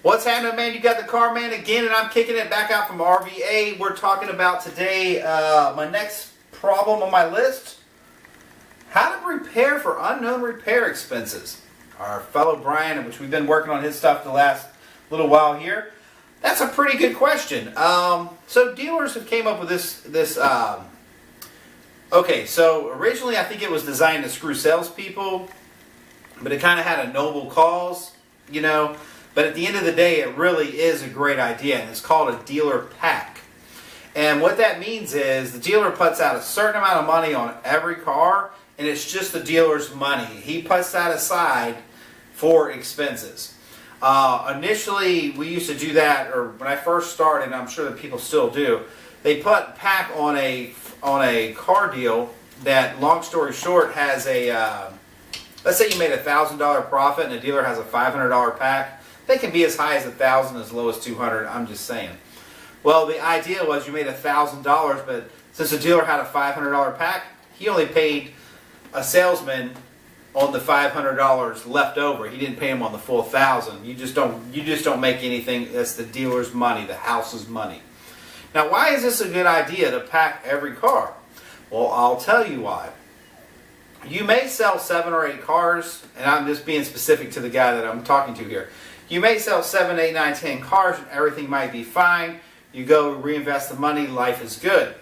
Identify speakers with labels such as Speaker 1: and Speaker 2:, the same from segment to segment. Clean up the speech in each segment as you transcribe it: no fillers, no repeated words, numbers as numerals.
Speaker 1: What's happening, man? You got the car man again, and I'm kicking it back out from RVA. We're talking about today my next problem on my list: how to prepare for unknown repair expenses. Our fellow Brian, which we've been working on his stuff the last little while here. That's a pretty good question. So dealers have came up with this. Okay, so originally I think it was designed to screw salespeople, but it kind of had a noble cause, you know. But at the end of the day, it really is a great idea, and it's called a dealer pack. And what that means is the dealer puts out a certain amount of money on every car, and it's just the dealer's money. He puts that aside for expenses. Initially, we used to do that, or when I first started, and I'm sure that people still do, they put pack on a car deal that, long story short, has a, let's say you made a $1,000 profit and a dealer has a $500 pack. They can be as high as $1,000, as low as $200. I'm just saying. Well, the idea was you made $1,000, but since the dealer had a $500 pack, he only paid a salesman on the $500 left over. He didn't pay him on the full $1,000. You just don't make anything. That's the dealer's money, the house's money. Now, why is this a good idea to pack every car? Well, I'll tell you why. You may sell 7 or 8 cars, and I'm just being specific to the guy that I'm talking to here. You may sell 7, 8, 9, 10 cars, and everything might be fine. You go reinvest the money, life is good.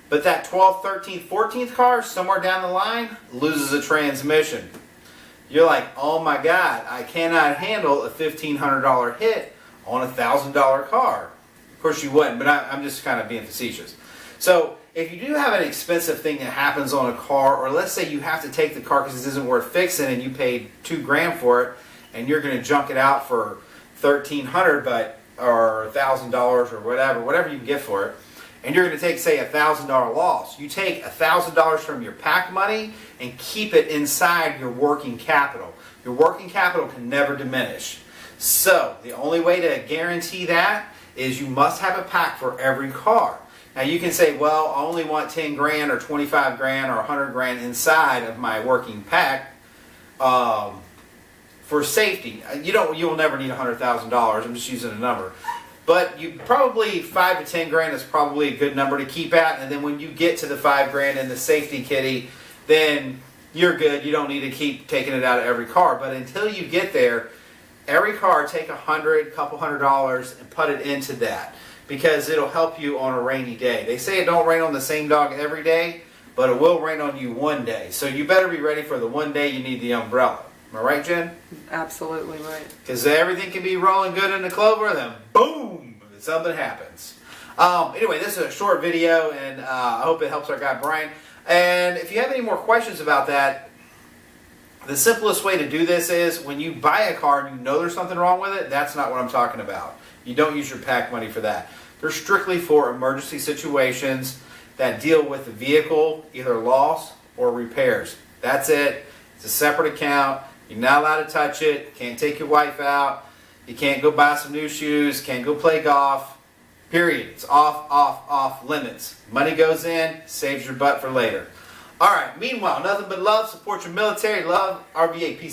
Speaker 1: But that 12th, 13th, 14th car, somewhere down the line, loses a transmission. You're like, oh my God, I cannot handle a $1,500 hit on a $1,000 car. Of course you wouldn't, but I'm just kind of being facetious. So if you do have an expensive thing that happens on a car, or let's say you have to take the car because it isn't worth fixing and you paid $2,000 for it, and you're going to junk it out for $1,300 or $1,000 or whatever you can get for it, and you're going to take, say, a $1,000 loss. You take $1,000 from your pack money and keep it inside your working capital. Your working capital can never diminish. So the only way to guarantee that is you must have a pack for every car. Now you can say, well, I only want 10 grand or 25 grand or 100 grand inside of my working pack for safety. You'll never need $100,000. I'm just using a number. But you probably 5 to 10 grand is probably a good number to keep at. And then when you get to the 5 grand in the safety kitty, then you're good. You don't need to keep taking it out of every car. But until you get there, every car, take $100, couple $100 and put it into that, because it'll help you on a rainy day. They say it don't rain on the same dog every day, but it will rain on you one day. So you better be ready for the one day you need the umbrella. Am I right, Jen?
Speaker 2: Absolutely right.
Speaker 1: Because everything can be rolling good in the clover, and then boom, something happens. Anyway, this is a short video, and I hope it helps our guy Brian. And if you have any more questions about that, the simplest way to do this is when you buy a car and you know there's something wrong with it, that's not what I'm talking about. You don't use your pack money for that. They're strictly for emergency situations that deal with the vehicle, either loss or repairs. That's it. It's a separate account. You're not allowed to touch it. Can't take your wife out. You can't go buy some new shoes. Can't go play golf. Period. It's off limits. Money goes in, saves your butt for later. All right. Meanwhile, nothing but love. Support your military. Love. RVA. Peace.